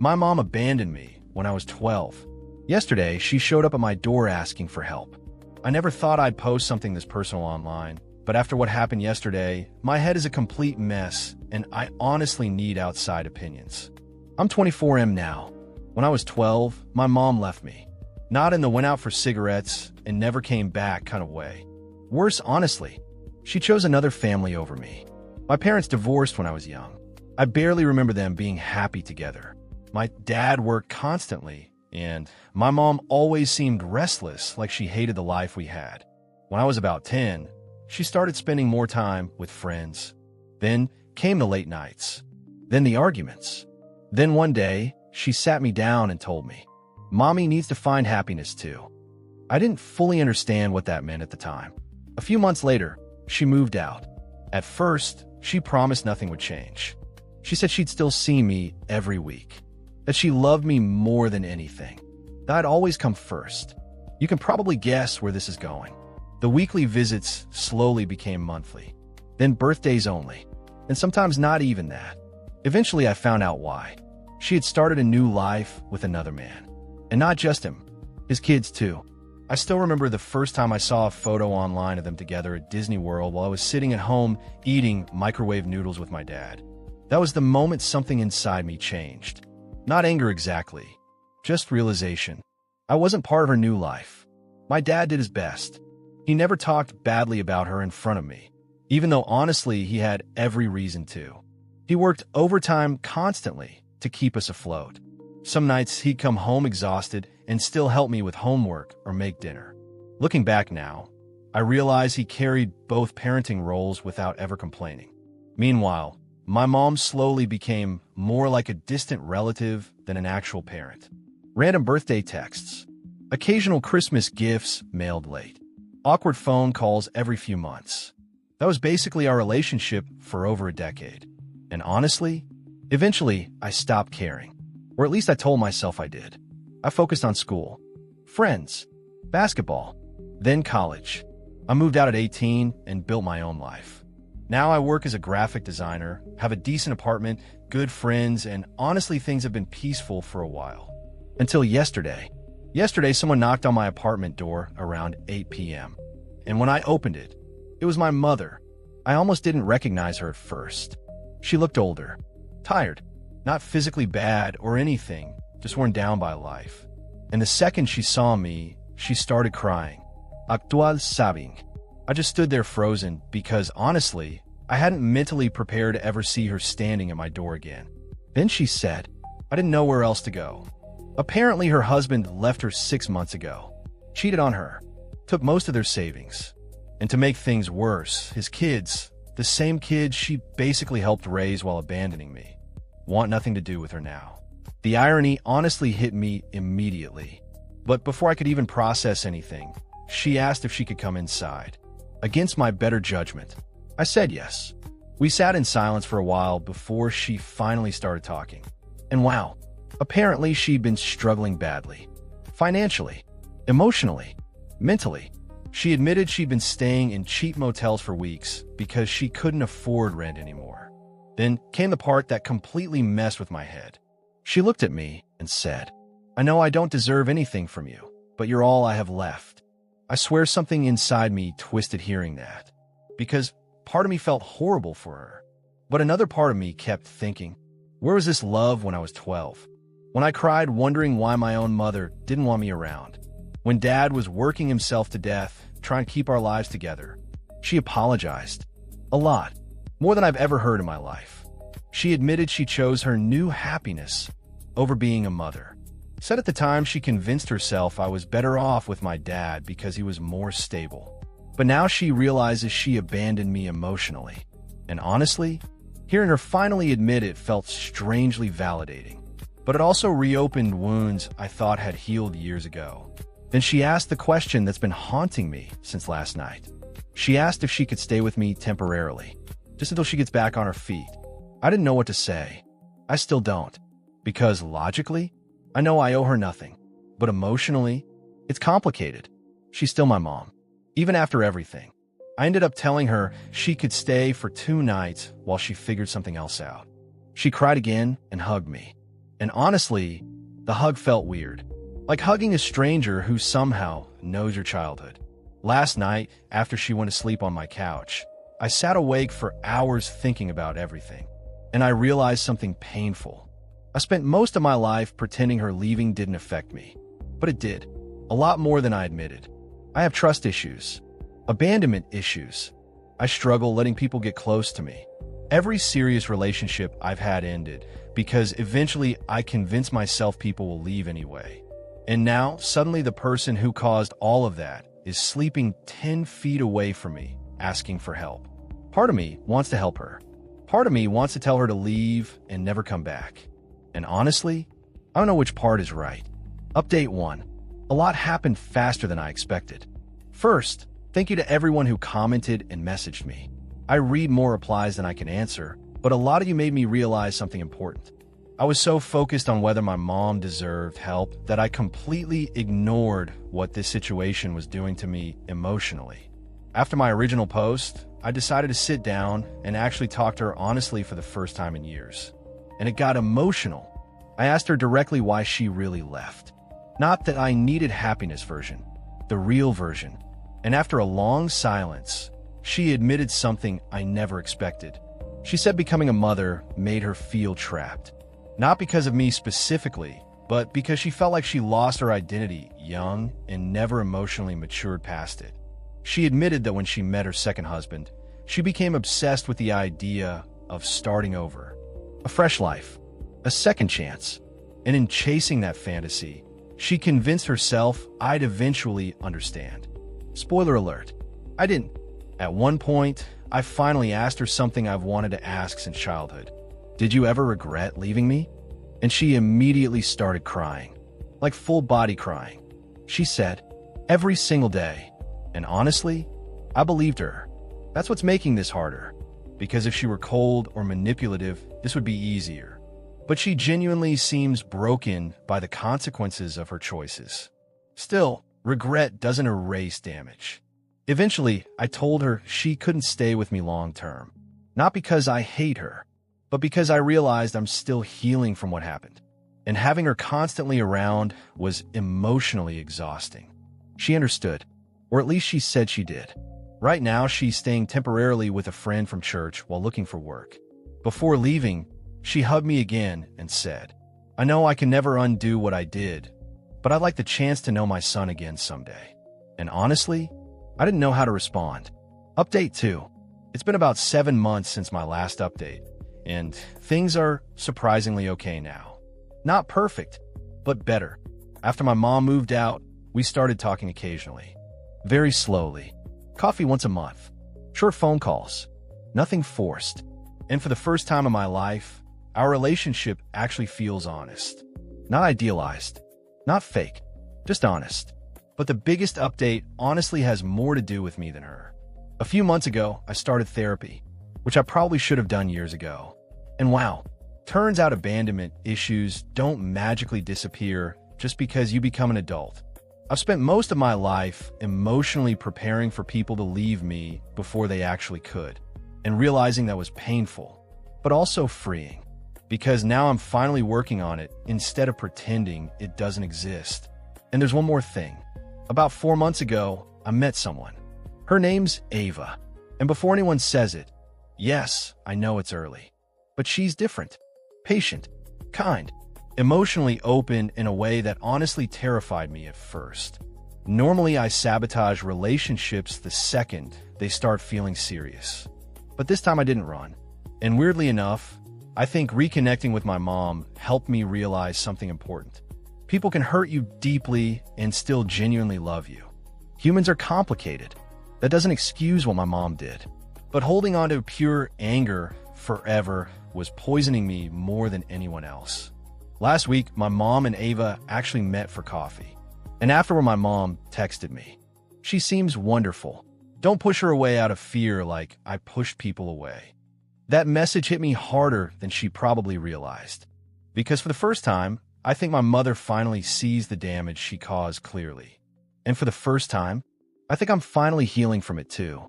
My mom abandoned me when I was 12. Yesterday, she showed up at my door asking for help. I never thought I'd post something this personal online, but after what happened yesterday, my head is a complete mess, and I honestly need outside opinions. I'm 24M now. When I was 12, my mom left me. Not in the went out for cigarettes and never came back kind of way. Worse, honestly, she chose another family over me. My parents divorced when I was young. I barely remember them being happy together. My dad worked constantly, and my mom always seemed restless, like she hated the life we had. When I was about 10, she started spending more time with friends. Then came the late nights. Then the arguments. Then one day, she sat me down and told me, "Mommy needs to find happiness too." I didn't fully understand what that meant at the time. A few months later, she moved out. At first, she promised nothing would change. She said she'd still see me every week, that she loved me more than anything, that I'd always come first. You can probably guess where this is going. The weekly visits slowly became monthly, then birthdays only, and sometimes not even that. Eventually, I found out why. She had started a new life with another man. And not just him, his kids too. I still remember the first time I saw a photo online of them together at Disney World while I was sitting at home eating microwave noodles with my dad. That was the moment something inside me changed. Not anger exactly, just realization. I wasn't part of her new life. My dad did his best. He never talked badly about her in front of me, even though honestly he had every reason to. He worked overtime constantly to keep us afloat. Some nights he'd come home exhausted and still help me with homework or make dinner. Looking back now, I realize he carried both parenting roles without ever complaining. Meanwhile, my mom slowly became more like a distant relative than an actual parent. Random birthday texts, occasional Christmas gifts mailed late, awkward phone calls every few months. That was basically our relationship for over a decade. And honestly, eventually I stopped caring. Or at least I told myself I did. I focused on school, friends, basketball, then college. I moved out at 18 and built my own life. Now I work as a graphic designer, have a decent apartment, good friends, and honestly things have been peaceful for a while. Until yesterday. Yesterday someone knocked on my apartment door around 8 p.m. And when I opened it, it was my mother. I almost didn't recognize her at first. She looked older, tired. Not physically bad or anything, just worn down by life. And the second she saw me, she started crying. Actual sobbing. I just stood there frozen because, honestly, I hadn't mentally prepared to ever see her standing at my door again. Then she said, I didn't know where else to go. Apparently her husband left her 6 months ago, cheated on her, took most of their savings. And to make things worse, his kids, the same kids she basically helped raise while abandoning me, want nothing to do with her now. The irony honestly hit me immediately. But before I could even process anything, she asked if she could come inside. Against my better judgment, I said yes. We sat in silence for a while before she finally started talking. And wow, apparently she'd been struggling badly. Financially, emotionally, mentally. She admitted she'd been staying in cheap motels for weeks because she couldn't afford rent anymore. Then came the part that completely messed with my head. She looked at me and said, I know I don't deserve anything from you, but you're all I have left. I swear something inside me twisted hearing that, because part of me felt horrible for her. But another part of me kept thinking, where was this love when I was 12? When I cried wondering why my own mother didn't want me around. When Dad was working himself to death, trying to keep our lives together. She apologized. A lot. More than I've ever heard in my life. She admitted she chose her new happiness over being a mother. Said at the time she convinced herself I was better off with my dad because he was more stable. But now she realizes she abandoned me emotionally. And honestly, hearing her finally admit it felt strangely validating. But it also reopened wounds I thought had healed years ago. Then she asked the question that's been haunting me since last night. She asked if she could stay with me temporarily, just until she gets back on her feet. I didn't know what to say. I still don't. Because logically, I know I owe her nothing. But emotionally, it's complicated. She's still my mom. Even after everything. I ended up telling her she could stay for 2 nights while she figured something else out. She cried again and hugged me. And honestly, the hug felt weird. Like hugging a stranger who somehow knows your childhood. Last night, after she went to sleep on my couch, I sat awake for hours thinking about everything. And I realized something painful. I spent most of my life pretending her leaving didn't affect me. But it did. A lot more than I admitted. I have trust issues. Abandonment issues. I struggle letting people get close to me. Every serious relationship I've had ended because eventually I convinced myself people will leave anyway. And now, suddenly the person who caused all of that is sleeping 10 feet away from me, asking for help. Part of me wants to help her. Part of me wants to tell her to leave and never come back. And honestly, I don't know which part is right. Update 1. A lot happened faster than I expected. First, thank you to everyone who commented and messaged me. I read more replies than I can answer, but a lot of you made me realize something important. I was so focused on whether my mom deserved help that I completely ignored what this situation was doing to me emotionally. After my original post, I decided to sit down and actually talk to her honestly for the first time in years. And it got emotional. I asked her directly why she really left. Not that I needed happiness version, the real version. And after a long silence, she admitted something I never expected. She said becoming a mother made her feel trapped. Not because of me specifically, but because she felt like she lost her identity young and never emotionally matured past it. She admitted that when she met her second husband, she became obsessed with the idea of starting over. A fresh life, a second chance. And in chasing that fantasy, she convinced herself I'd eventually understand. Spoiler alert, I didn't. At one point, I finally asked her something I've wanted to ask since childhood. Did you ever regret leaving me? And she immediately started crying, like full body crying. She said, every single day. And honestly, I believed her. That's what's making this harder. Because if she were cold or manipulative, this would be easier. But she genuinely seems broken by the consequences of her choices. Still, regret doesn't erase damage. Eventually, I told her she couldn't stay with me long term. Not because I hate her, but because I realized I'm still healing from what happened. And having her constantly around was emotionally exhausting. She understood, or at least she said she did. Right now, she's staying temporarily with a friend from church while looking for work. Before leaving, she hugged me again and said, I know I can never undo what I did, but I'd like the chance to know my son again someday. And honestly, I didn't know how to respond. Update 2. It's been about 7 months since my last update, and things are surprisingly okay now. Not perfect, but better. After my mom moved out, we started talking occasionally. Very slowly. Coffee once a month. Short phone calls. Nothing forced. And for the first time in my life, our relationship actually feels honest. Not idealized. Not fake. Just honest. But the biggest update honestly has more to do with me than her. A few months ago, I started therapy, which I probably should have done years ago. And wow, turns out abandonment issues don't magically disappear just because you become an adult. I've spent most of my life emotionally preparing for people to leave me before they actually could, and realizing that was painful, but also freeing, because now I'm finally working on it instead of pretending it doesn't exist. And there's one more thing. About 4 months ago, I met someone. Her name's Ava, and before anyone says it, yes, I know it's early, but she's different, patient, kind, emotionally open in a way that honestly terrified me at first. Normally, I sabotage relationships the second they start feeling serious. But this time I didn't run. And weirdly enough, I think reconnecting with my mom helped me realize something important. People can hurt you deeply and still genuinely love you. Humans are complicated. That doesn't excuse what my mom did. But holding on to pure anger forever was poisoning me more than anyone else. Last week, my mom and Ava actually met for coffee. And afterward, my mom texted me. She seems wonderful. Don't push her away out of fear like I pushed people away. That message hit me harder than she probably realized. Because for the first time, I think my mother finally sees the damage she caused clearly. And for the first time, I think I'm finally healing from it too.